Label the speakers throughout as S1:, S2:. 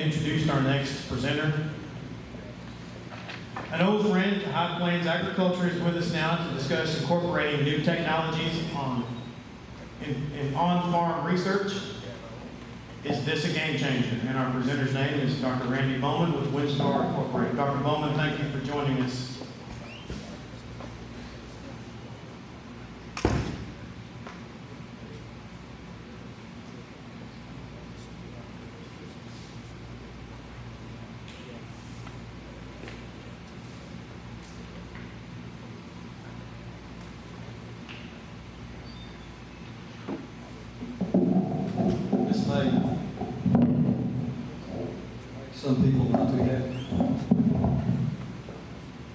S1: introduce our next presenter. An old friend to High Plains Agriculture is with us now to discuss incorporating new technologies in on-farm research. Is this a game changer? And our presenter's name is Dr. Randy Boman with WinStar Incorporated. Dr. Boman, thank you for joining us.
S2: Some people not too happy.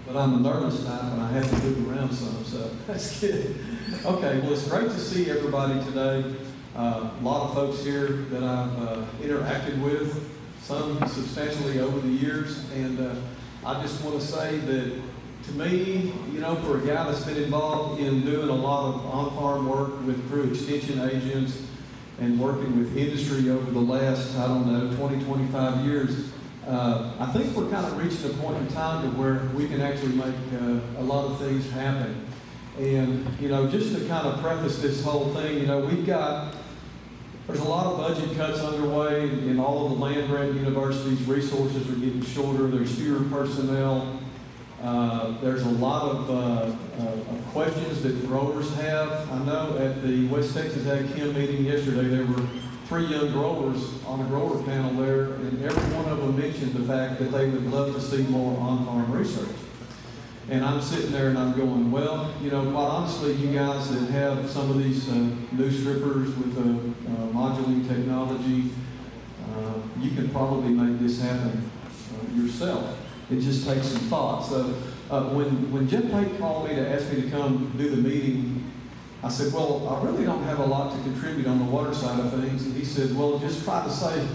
S2: But I'm a nervous type and I have to move around some, so that's good. Okay, well, it's great to see everybody today. A lot of folks here that I've interacted with, some substantially over the years, and I just want to say that to me, you know, for a guy that's been involved in doing a lot of on-farm work with through extension agents and working with industry over the last, 20, 25 years, I think we're kind of reaching a point in time to where we can actually make a lot of things happen. And, you know, just to kind of preface this whole thing, you know, there's a lot of budget cuts underway in all of the land-grant universities. Resources are getting shorter. There's fewer personnel. There's a lot of questions that growers have. I know at the West Texas Ag Chem meeting yesterday, there were 3 young growers on a grower panel there, and every one of them mentioned the fact that they would love to see more on-farm research. And I'm sitting there and I'm going, well, you know, quite honestly, you guys that have some of these new strippers with modular technology, you can probably make this happen yourself. It just takes some thought. So when Jeff Pate called me to ask me to come do the meeting, I said, well, I really don't have a lot to contribute on the water side of things. And he said, well, just try to say,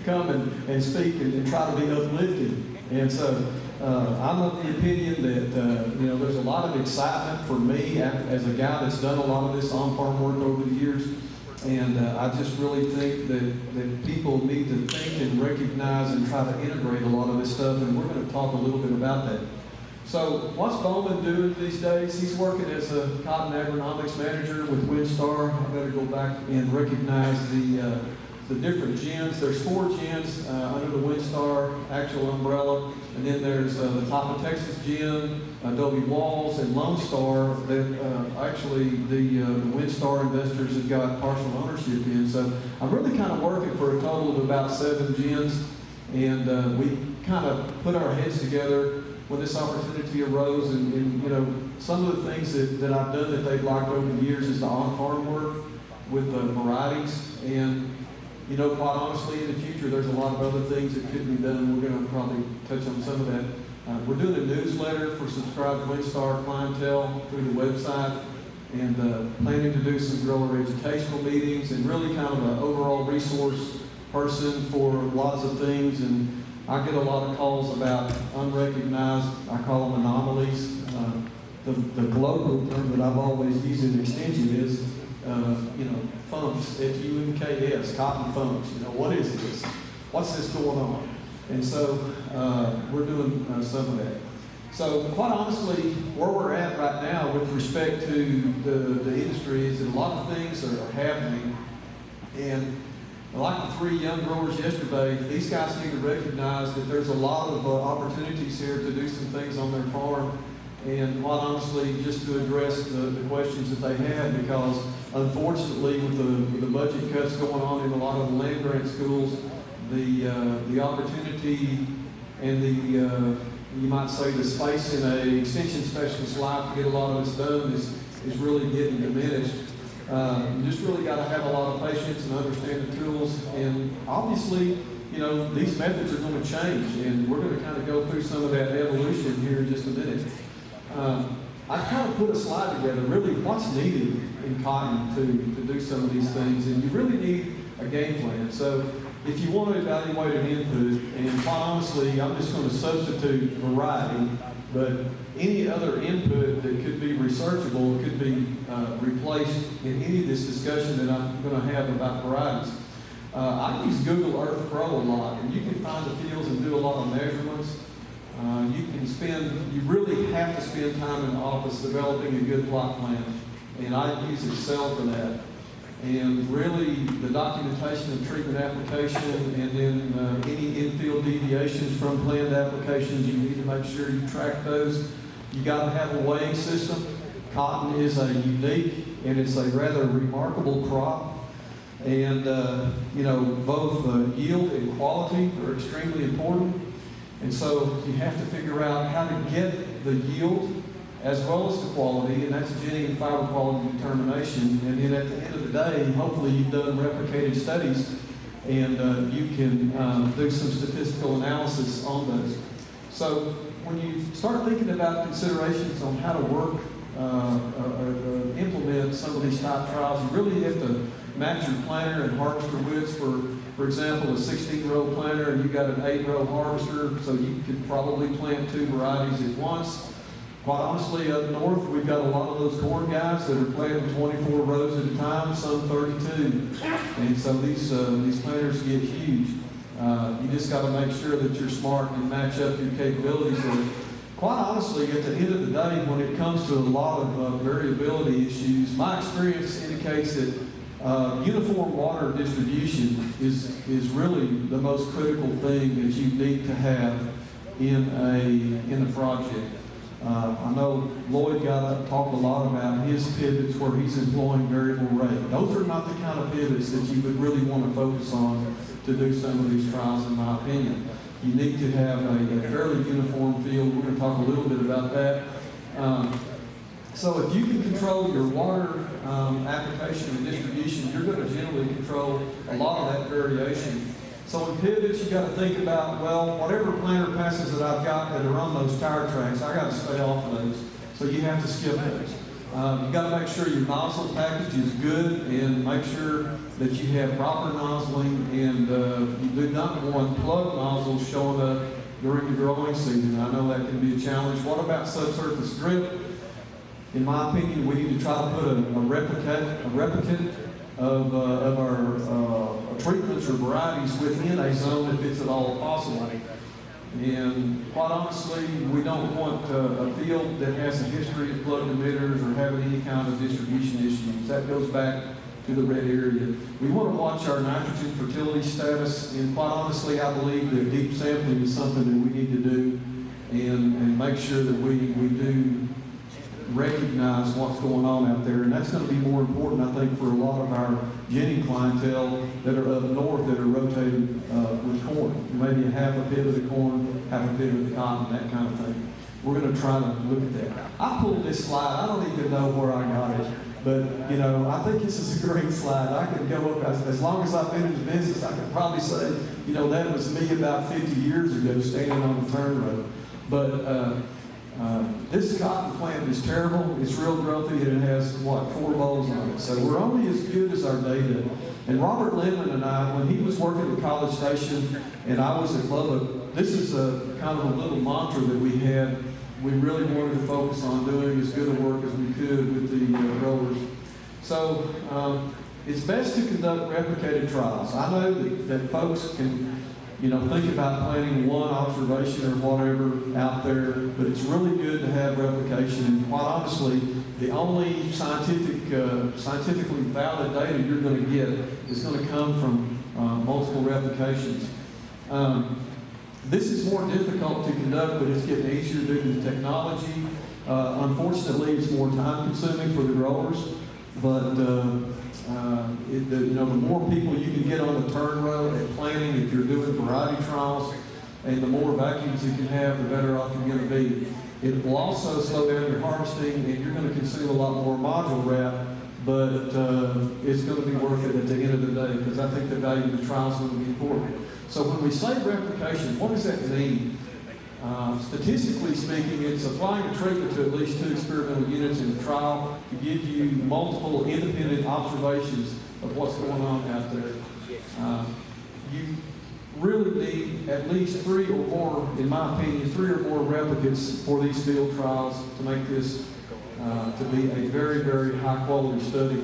S2: come and speak and try to be uplifting. And so I'm of the opinion that, you know, there's a lot of excitement for me as a guy that's done a lot of this on-farm work over the years. And I just really think that people need to think and recognize and try to integrate a lot of this stuff. And we're going to talk a little bit about that. So what's Boman doing these days? He's working as a cotton agronomics manager with WinStar. I better go back and recognize the different gens. There's 4 gens under the WinStar actual umbrella. And then there's the Top of Texas gen, Adobe Walls, and Lone Star that actually the WinStar investors have got partial ownership in. So I'm really kind of working for a total of about 7 gens. And we kind of put our heads together when this opportunity arose, and you know, some of the things that I've done that they've liked over the years is the on-farm work with the varieties. And you know, quite honestly, in the future, there's a lot of other things that could be done. We're going to probably touch on some of that. We're doing a newsletter for subscribed WinStar clientele through the website, and planning to do some grower educational meetings, and really kind of an overall resource person for lots of things. And I get a lot of calls about unrecognized, I call them anomalies. The global term that I've always used in extension is, you know, funks, F-U-N-K-S, cotton funks. You know, what is this? What's this going on? And so we're doing some of that. So quite honestly, where we're at right now with respect to the industry is that a lot of things are happening. And like the 3 young growers yesterday, these guys need to recognize that there's a lot of opportunities here to do some things on their farm, and quite honestly, just to address the questions that they had, because unfortunately, with the budget cuts going on in a lot of the land grant schools, the opportunity and you might say the space in an extension specialist's life to get a lot of this done is really getting diminished. You just really got to have a lot of patience and understand the tools. And obviously, you know, these methods are going to change, and we're going to kind of go through some of that evolution here in just a minute. I kind of put a slide together, really what's needed in cotton to do some of these things, and you really need a game plan. So if you want to evaluate an input, and quite honestly, I'm just going to substitute variety, but any other input that could be researchable could be replaced in any of this discussion that I'm going to have about varieties. I use Google Earth Pro a lot, and you can find the fields and do a lot of measurements. You really have to spend time in the office developing a good plot plan, and I use Excel for that. And really, the documentation of treatment application, and then any infield deviations from planned applications, you need to make sure you track those. You got to have a weighing system. Cotton is a unique, and it's a rather remarkable crop. And, both yield and quality are extremely important. And so you have to figure out how to get the yield as well as the quality, and that's ginning and fiber quality determination. And then at the end of the day, hopefully you've done replicated studies and you can do some statistical analysis on those. So when you start thinking about considerations on how to work or implement some of these type trials, you really have to match your planter and harvester widths. For example, a 16-row planter, and you've got an 8-row harvester, so you could probably plant 2 varieties at once. Quite honestly, up north, we've got a lot of those corn guys that are planting 24 rows at a time, some 32. And so these planters get huge. You just got to make sure that you're smart and match up your capabilities. And quite honestly, at the end of the day, when it comes to a lot of variability issues, my experience indicates that uniform water distribution is really the most critical thing that you need to have in a project. I know Lloyd got up and talked a lot about his pivots where he's employing variable rate. Those are not the kind of pivots that you would really want to focus on to do some of these trials, in my opinion. You need to have a fairly uniform field. We're going to talk a little bit about that. So if you can control your water application and distribution, you're going to generally control a lot of that variation. So in pivots, you got to think about, well, whatever planter passes that I've got that are on those tire tracks, I got to stay off of those. So you have to skip those. You got to make sure your nozzle package is good, and make sure that you have proper nozzling, and you do not want plug nozzles showing up during the growing season. I know that can be a challenge. What about subsurface drip? In my opinion, we need to try to put a replicate of our treatments or varieties within a zone if it's at all possible. And quite honestly, we don't want a field that has a history of plug emitters or having any kind of distribution issues. That goes back to the red area. We want to watch our nitrogen fertility status, and quite honestly, I believe that deep sampling is something that we need to do and make sure that we do recognize what's going on out there. And that's going to be more important, I think, for a lot of our ginning clientele that are up north that are rotated with corn. Maybe a half a pivot of corn, half a pivot of cotton, that kind of thing. We're going to try to look at that. I pulled this slide. I don't even know where I got it. But, I think this is a great slide. I could go up, as long as I've been in the business, I could probably say, that was me about 50 years ago standing on the turn road. But this cotton plant is terrible. It's real growthy, and it has, 4 bolls on it. So we're only as good as our data. And Robert Lemon and I, when he was working at College Station and I was at Lubbock, this is a kind of a little mantra that we had. We really wanted to focus on doing as good a work as we could with the growers. So it's best to conduct replicated trials. I know that folks can think about planting one observation or whatever out there, but it's really good to have replication. And quite honestly, the only scientifically valid data you're going to get is going to come from multiple replications. This is more difficult to conduct, but it's getting easier due to the technology. Unfortunately, it's more time-consuming for the growers, but the more people you can get on the turn row at planting, if you're doing variety trials, and the more vacuums you can have, the better off you're going to be. It will also slow down your harvesting, and you're going to consume a lot more module wrap, but it's going to be worth it at the end of the day, because I think the value of the trial is going to be important. So when we say replication, what does that mean? Statistically speaking, it's applying a treatment to at least 2 experimental units in the trial to give you multiple independent observations of what's going on out there. You really need at least 3 or more, in my opinion, 3 or more replicates for these field trials to make this to be a very, very high quality study.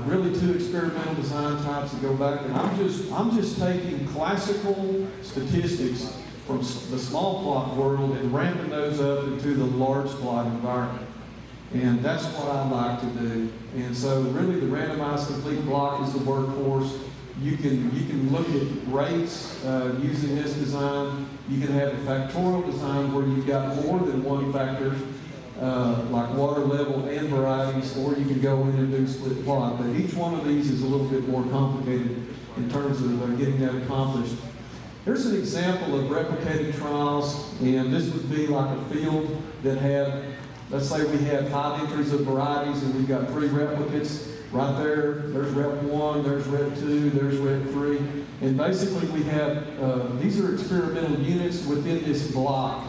S2: really 2 experimental design types that go back, and I'm just taking classical statistics from the small plot world and ramping those up into the large plot environment. And that's what I like to do. And so really the randomized complete block is the workhorse. You can look at rates using this design. You can have a factorial design where you've got more than one factor, like water level and varieties, or you can go in and do split plot. But each one of these is a little bit more complicated in terms of getting that accomplished. Here's an example of replicated trials, and this would be like a field that had, let's say we had 5 entries of varieties and we've got 3 replicates. Right there, there's rep 1, there's rep 2, there's rep 3. And basically we have, these are experimental units within this block.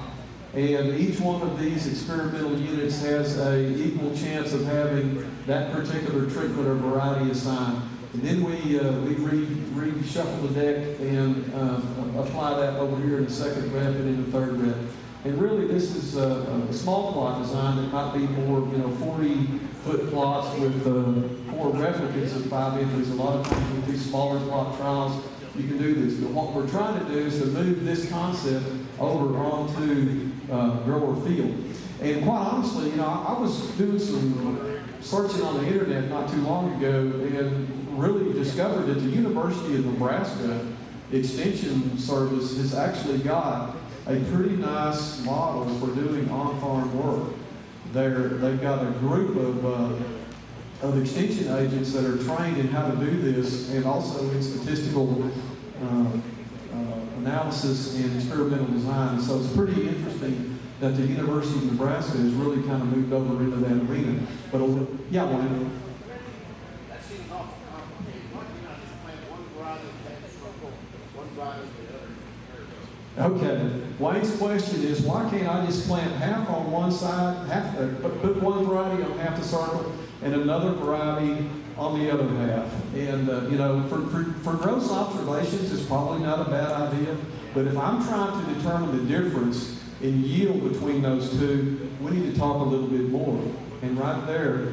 S2: And each one of these experimental units has an equal chance of having that particular treatment or variety assigned. And then we reshuffle the deck and apply that over here in the 2nd rep and in the 3rd rep. And really this is a small plot design that might be more, 40-foot plots with 4 replicates of 5 entries. A lot of times with these smaller plot trials, you can do this. But what we're trying to do is to move this concept over onto grower field. And quite honestly, I was doing some searching on the internet not too long ago and really discovered that the University of Nebraska Extension Service has actually got a pretty nice model for doing on-farm work. They've got a group of extension agents that are trained in how to do this, and also in statistical analysis and experimental design. So it's pretty interesting that the University of Nebraska has really kind of moved over into that arena. But yeah, Wayne.
S3: That seems awful complicated. Why can't I just plant one variety of that circle, one variety of the other?
S2: Okay. Wayne's question is, why can't I just plant half on one side, put one variety on half the circle, and another variety on the other half? And for gross observations, it's probably not a bad idea. But if I'm trying to determine the difference in yield between those two, we need to talk a little bit more. And right there,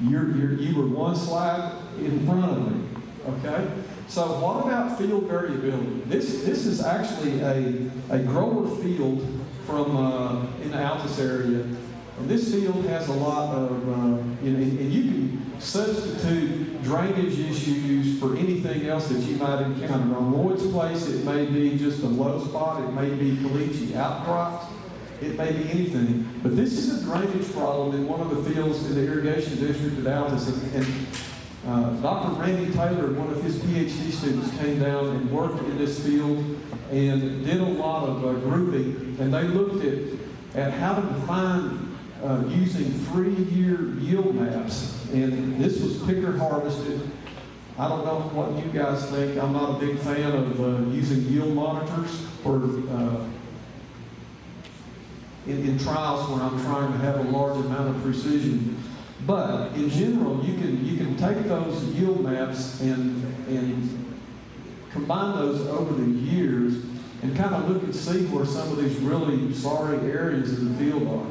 S2: you were one slide in front of me. Okay. So what about field variability? This is actually a grower field from in the Altus area. And this field has a lot of, and you can substitute drainage issues for anything else that you might encounter. On Lloyd's place, it may be just a low spot. It may be caliche outcrops. It may be anything. But this is a drainage problem in one of the fields in the irrigation district at Altus. Dr. Randy Taylor, one of his PhD students, came down and worked in this field and did a lot of grouping. And they looked at how to define using 3-year yield maps. And this was picker harvested. I don't know what you guys think. I'm not a big fan of using yield monitors for in trials where I'm trying to have a large amount of precision. But in general, you can take those yield maps and combine those over the years and kind of look and see where some of these really sorry areas in the field are.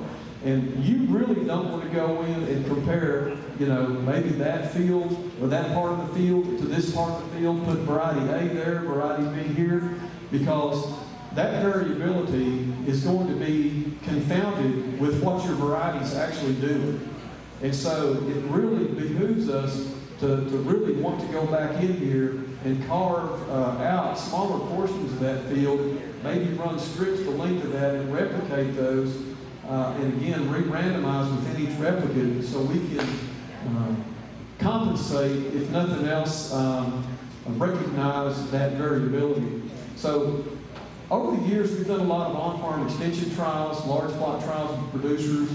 S2: And you really don't want to go in and compare, maybe that field or that part of the field to this part of the field, put variety A there, variety B here, because that variability is going to be confounded with what your varieties actually do. And so it really behooves us to really want to go back in here and carve out smaller portions of that field, maybe run strips the length of that and replicate those, and again, re-randomize within each replicate so we can compensate, if nothing else, recognize that variability. So over the years, we've done a lot of on-farm extension trials, large plot trials with producers.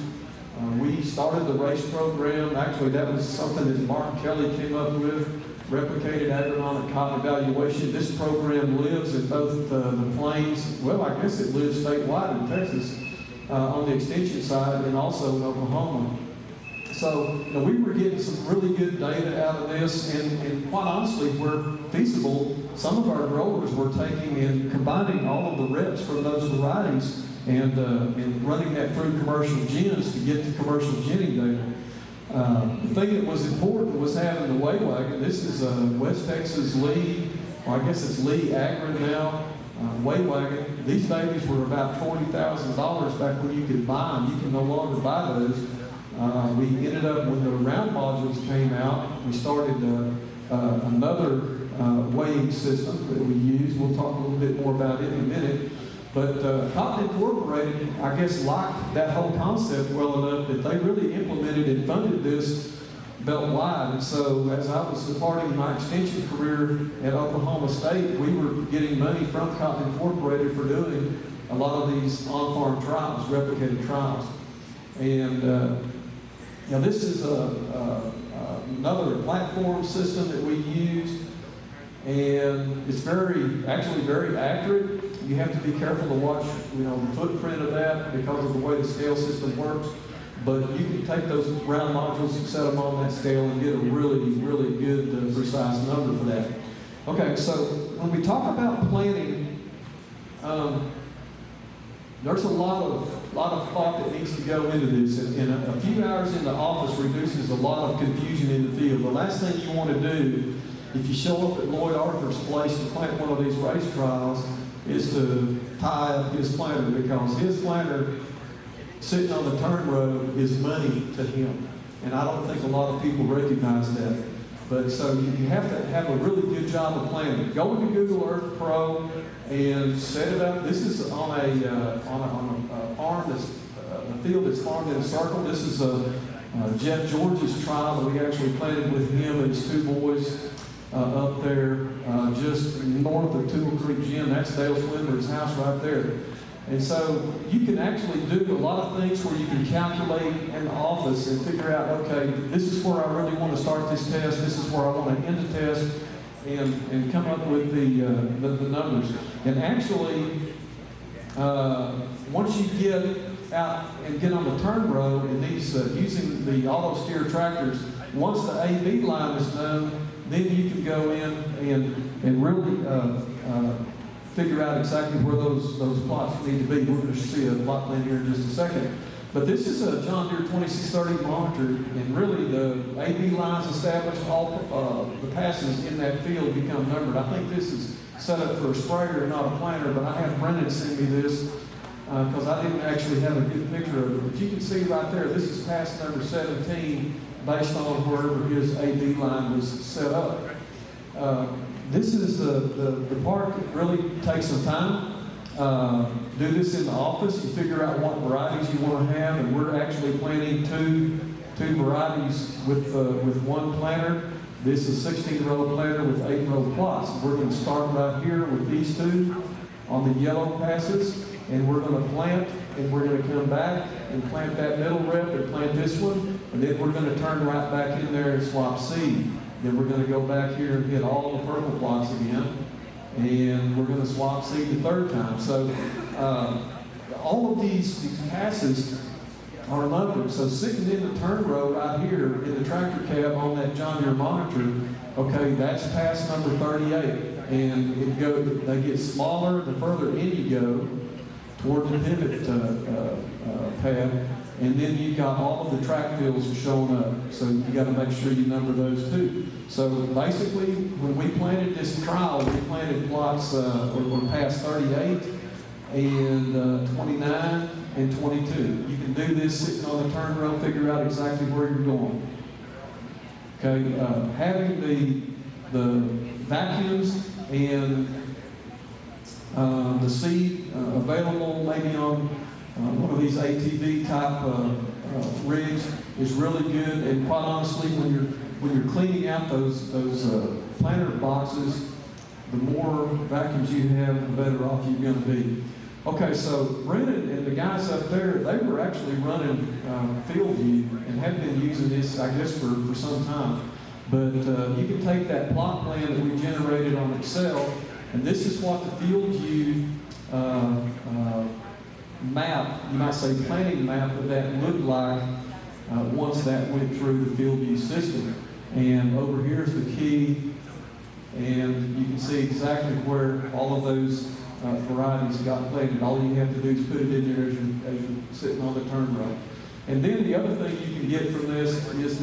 S2: We started the RACE program. Actually, that was something that Martin Kelly came up with, replicated agronomic cotton evaluation. This program lives in both the plains. Well, I guess it lives statewide in Texas on the extension side and also in Oklahoma. So we were getting some really good data out of this, and quite honestly, where feasible, some of our growers were taking and combining all of the reps from those varieties and running that through commercial gens to get the commercial ginning data. The thing that was important was having the way wagon. This is a West Texas Lee, or I guess it's Lee Agron now, way wagon. These babies were about $40,000 back when you could buy them. You can no longer buy those. We ended up, when the round modules came out, we started another weighing system that we use. We'll talk a little bit more about it in a minute. But Cotton Incorporated, I guess, liked that whole concept well enough that they really implemented and funded this belt-wide. And so as I was departing my extension career at Oklahoma State, we were getting money from Cotton Incorporated for doing a lot of these on-farm trials, replicated trials. And now this is another platform system that we use, and it's actually very accurate. You have to be careful to watch, the footprint of that because of the way the scale system works. But you can take those round modules and set them on that scale and get a really, really good, precise number for that. Okay, so when we talk about planning, there's a lot of thought that needs to go into this, and a few hours in the office reduces a lot of confusion in the field. The last thing you want to do, if you show up at Lloyd Arthur's place to plant one of these race trials, is to tie up his planter, because his planter sitting on the turn row is money to him. And I don't think a lot of people recognize that. But so you have to have a really good job of planning. Go into Google Earth Pro and set it up. This is on a farm that's a field that's farmed in a circle. This is Jeff George's trial that we actually planted with him and his two boys up there just north of Tool Creek Gym. That's Dale Swindler's house right there. And so you can actually do a lot of things where you can calculate in the office and figure out, okay, this is where I really want to start this test, this is where I want to end the test, and come up with the numbers. And actually, once you get out and get on the turn row and these using the auto steer tractors, once the AB line is done, then you can go in and really figure out exactly where those plots need to be. We're going to see a plot plan here in just a second. But this is a John Deere 2630 monitor, and really the AB lines established, all the passes in that field become numbered. I think this is set up for a sprayer, not a planter, but I have Brendan send me this because I didn't actually have a good picture of it. But you can see right there, this is pass number 17 based on wherever his AB line was set up. This is the part that really takes some time. Do this in the office. You figure out what varieties you want to have, and we're actually planting two varieties with one planter. This is 16-row planter with 8-row plots. We're going to start right here with these two on the yellow passes, and we're going to plant, and we're going to come back and plant that middle rep and plant this one, and then we're going to turn right back in there and swap seed. Then we're going to go back here and hit all the purple plots again, and we're going to swap seed the third time. So all of these passes are numbered. So sitting in the turn row right here in the tractor cab on that John Deere monitor, okay, that's pass number 38, and they get smaller the further in you go toward the pivot pad. And then you've got all of the track fields showing up. So you got to make sure you number those too. So basically, when we planted this trial, we planted plots, or past 38 and 29 and 22. You can do this sitting on the turn row, figure out exactly where you're going. Okay, having the vacuums and the seed available maybe on one of these ATV type rigs is really good. And quite honestly, when you're cleaning out those planter boxes, the more vacuums you have, the better off you're going to be. Okay, so Brennan and the guys up there, they were actually running field view and have been using this, I guess, for some time. But you can take that plot plan that we generated on Excel, and this is what the field view map, you might say planning map, of that looked like once that went through the field view system. And over here's the key, and you can see exactly where all of those varieties got planted. All you have to do is put it in there as you're sitting on the turn row. And then the other thing you can get from this is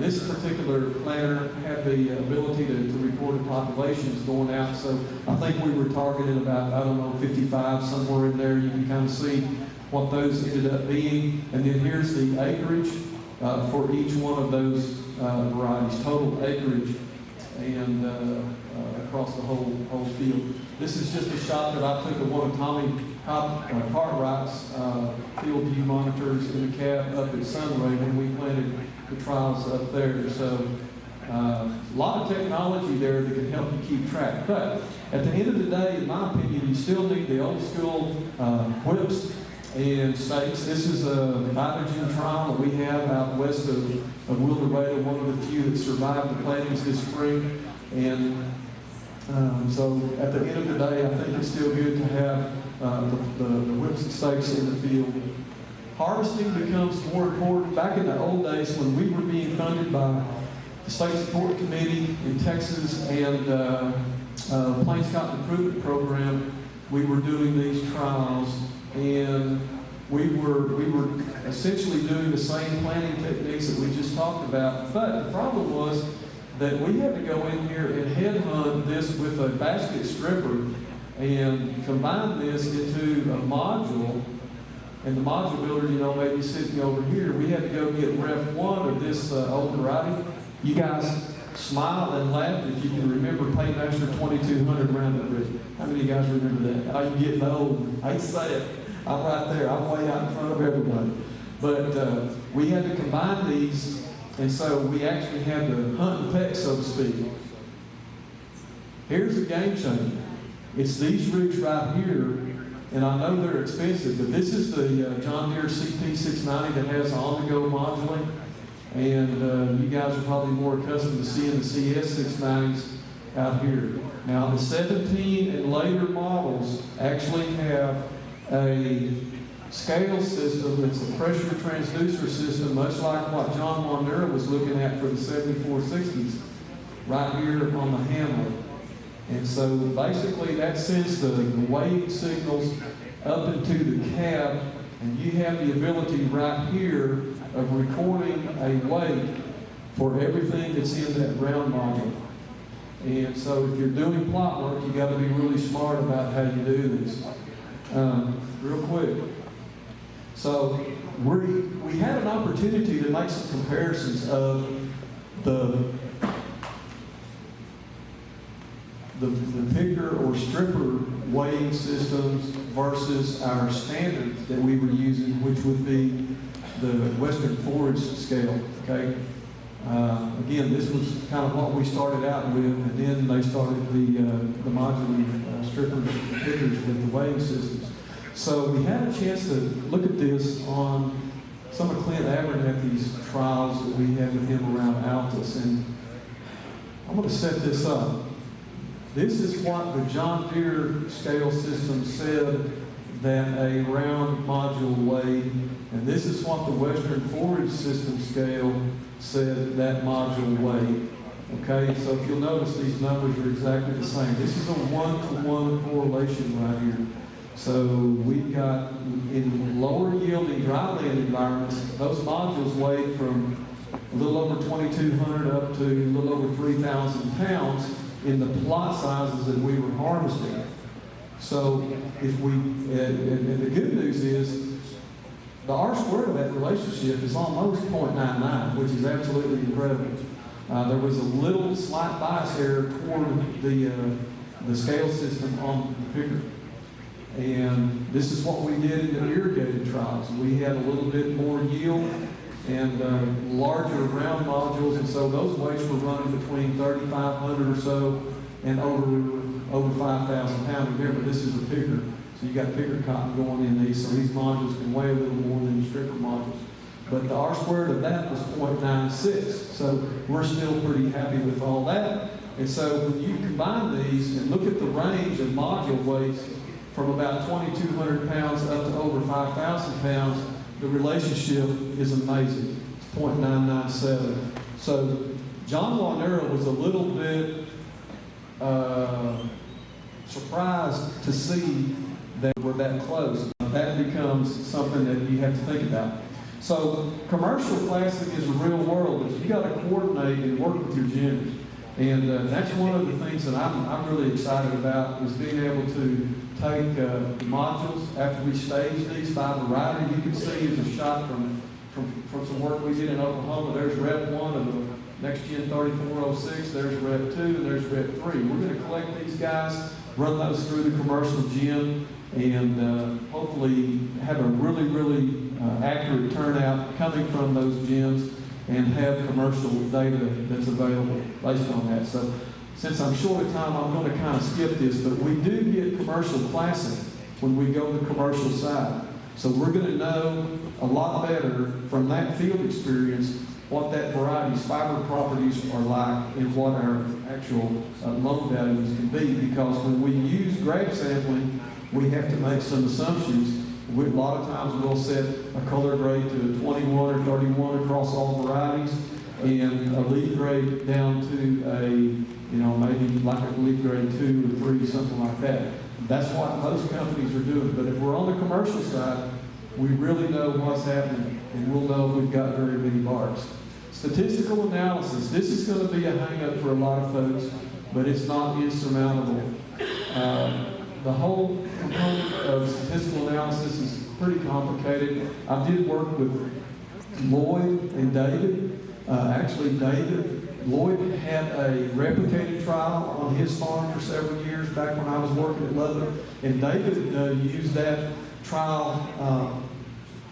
S2: this particular planner had the ability to record the populations going out. So I think we were targeted about, I don't know, 55, somewhere in there. You can kind of see what those ended up being. And then here's the acreage for each one of those varieties, total acreage, and across the whole field. This is just a shot that I took of one of Tommy Cartwright's field view monitors in the cab up at Sunray when we planted the trials up there. So a lot of technology there that can help you keep track. But at the end of the day, in my opinion, you still need the old school whips and stakes. This is a nitrogen trial that we have out west of Wildorado, one of the few that survived the plantings this spring. And so at the end of the day, I think it's still good to have the whips and stakes in the field. Harvesting becomes more important. Back in the old days when we were being funded by the State Support Committee in Texas and Plains Cotton Improvement Program, we were doing these trials, and we were essentially doing the same planting techniques that we just talked about. But the problem was that we had to go in here and headhunt this with a basket stripper and combine this into a module. And the module builder, you know, maybe sitting over here, we had to go get rep 1 of this old variety. You guys smile and laugh if you can remember Paymaster 2200 Roundup Ready. How many of you guys remember that? I'm getting old. I hate to say it. I'm right there. I'm way out in front of everybody. But we had to combine these, and so we actually had to hunt and peck, so to speak. Here's the game changer. It's these rigs right here. And I know they're expensive, but this is the John Deere CP690 that has on-the-go moduling. And you guys are probably more accustomed to seeing the CS690s out here. Now, the 17 and later models actually have a scale system that's a pressure transducer system, much like what John Wanderer was looking at for the 7460s, right here on the handle. And so basically that sends the weighing signals up into the cab, and you have the ability right here of recording a weight for everything that's in that round module. And so if you're doing plot work, you got to be really smart about how you do this. Real quick. So we had an opportunity to make some comparisons of the picker or stripper weighing systems versus our standard that we were using, which would be the Western Forage scale, okay? Again, this was kind of what we started out with, and then they started the modular stripper pickers with the weighing systems. So we had a chance to look at this on some of Clint Abernathy's trials that we had with him around Altus, and I'm going to set this up. This is what the John Deere scale system said that a round module weighed, and this is what the Western Forage system scale said that module weighed. Okay, so if you'll notice, these numbers are exactly the same. This is a 1-to-1 correlation right here. So we've got, in lower yielding dryland environments, those modules weighed from a little over 2,200 up to a little over 3,000 pounds in the plot sizes that we were harvesting. So if we, and the good news is, the R-squared of that relationship is almost 0.99, which is absolutely incredible. There was a little slight bias error toward the scale system on the picker. And this is what we did in the irrigated trials. We had a little bit more yield and larger round modules, and so those weights were running between 3,500 or so and over 5,000 pounds. Remember, this is a picker, so you got picker cotton going in these, so these modules can weigh a little more than the stripper modules. But the R-squared of that was 0.96, so we're still pretty happy with all that. And so when you combine these and look at the range of module weights from about 2,200 pounds up to over 5,000 pounds, the relationship is amazing. It's 0.997. So John Wanderer was a little bit surprised to see that we're that close. That becomes something that you have to think about. So commercial classic is a real world. You got to coordinate and work with your gyms. And that's one of the things that I'm really excited about is being able to take the modules after we stage these by variety. You can see is a shot from some work we did in Oklahoma. There's rep 1 of the Next Gen 3406. There's rep 2 and there's rep 3. We're going to collect these guys, run those through the commercial gym, and hopefully have a really accurate turnout coming from those gyms and have commercial data that's available based on that. So since I'm short of time, I'm going to kind of skip this, but we do get commercial classic when we go to the commercial side. So we're going to know a lot better from that field experience what that variety's fiber properties are like and what our actual loan values can be, because when we use grab sampling, we have to make some assumptions. A lot of times we'll set a color grade to a 21 or 31 across all varieties, and a leaf grade down to a, maybe like a leaf grade 2 or 3, something like that. That's what most companies are doing. But if we're on the commercial side, we really know what's happening, and we'll know if we've got very many barks. Statistical analysis. This is going to be a hang-up for a lot of folks, but it's not insurmountable. The whole component of statistical analysis is pretty complicated. I did work with Lloyd and David. Lloyd had a replicated trial on his farm for several years back when I was working at Lubbock, and David used that trial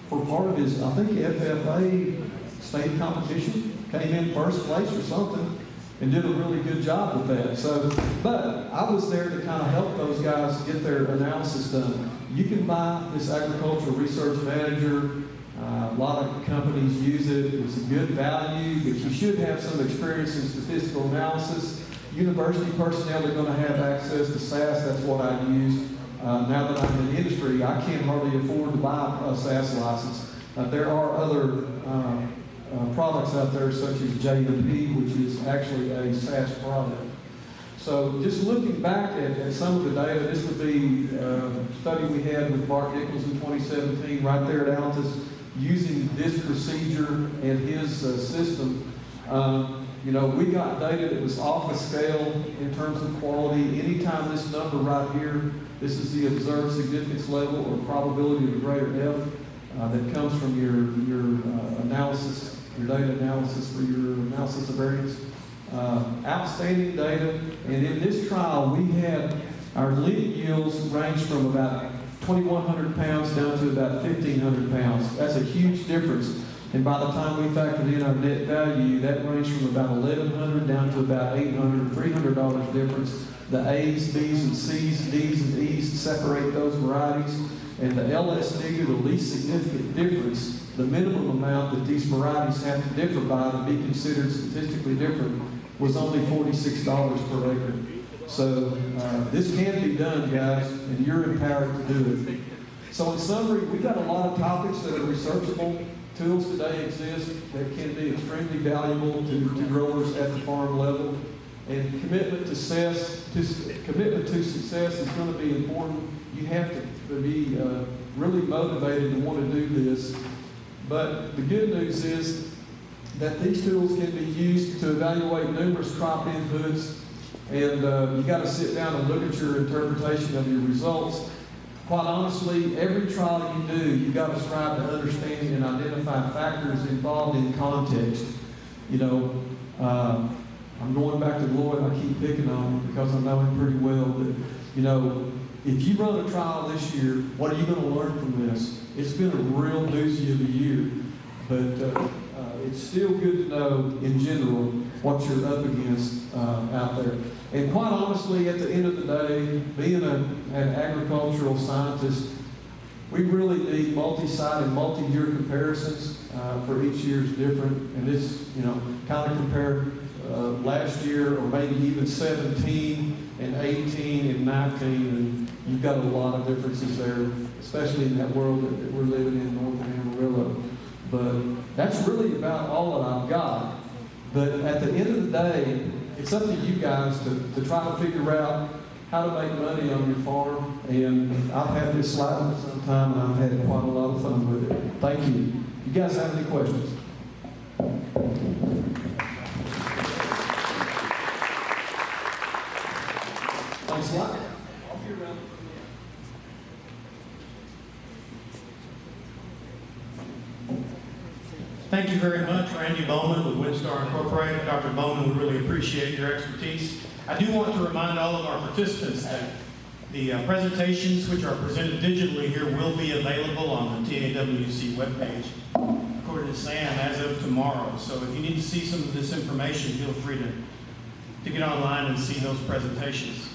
S2: for part of his, I think, FFA state competition, came in first place or something, and did a really good job with that. So, but I was there to kind of help those guys get their analysis done. You can buy this agricultural research manager. A lot of companies use it. It's a good value, but you should have some experience in statistical analysis. University personnel are going to have access to SAS. That's what I use. Now that I'm in the industry, I can't hardly afford to buy a SAS license. There are other products out there such as JMP, which is actually a SAS product. So just looking back at some of the data, this would be a study we had with Bart Nichols in 2017 right there at Altus, using this procedure and his system. We got data that was off the scale in terms of quality. Anytime this number right here, this is the observed significance level or probability of greater F that comes from your analysis, your data analysis for your analysis of variance. Outstanding data, and in this trial we had our leaf yields range from about 2,100 pounds down to about 1,500 pounds. That's a huge difference. And by the time we factored in our net value, that ranged from about $1,100 down to about $800, $300 difference. The A's, B's, and C's, D's, and E's separate those varieties. And the LSD, the least significant difference, the minimum amount that these varieties have to differ by to be considered statistically different, was only $46 per acre. So this can be done, guys, and you're empowered to do it. So in summary, we've got a lot of topics that are researchable. Tools today exist that can be extremely valuable to growers at the farm level. And commitment to success is going to be important. You have to be really motivated to want to do this. But the good news is that these tools can be used to evaluate numerous crop inputs, and you got to sit down and look at your interpretation of your results. Quite honestly, every trial you do, you've got to strive to understand and identify factors involved in context. I'm going back to Lloyd. I keep picking on him because I know him pretty well. But, if you run a trial this year, what are you going to learn from this? It's been a real doozy of a year. But it's still good to know, in general, what you're up against out there. And quite honestly, at the end of the day, being an agricultural scientist, we really need multi-site and multi-year comparisons for each year's different. And this, kind of compare last year, or maybe even 17 and 18 and 19, and you've got a lot of differences there, especially in that world that we're living in, northern Amarillo. But that's really about all that I've got. But at the end of the day, it's up to you guys to try to figure out how to make money on your farm. And I've had this slide for some time, and I've had quite a lot of fun with it. Thank you. You guys have any questions? Thanks a lot.
S1: Thank you very much, Randy Boman with Windstar Incorporated. Dr. Boman, we really appreciate your expertise. I do want to remind all of our participants that the presentations which are presented digitally here will be available on the TAWC webpage, according to Sam, as of tomorrow. So if you need to see some of this information, feel free to get online and see those presentations.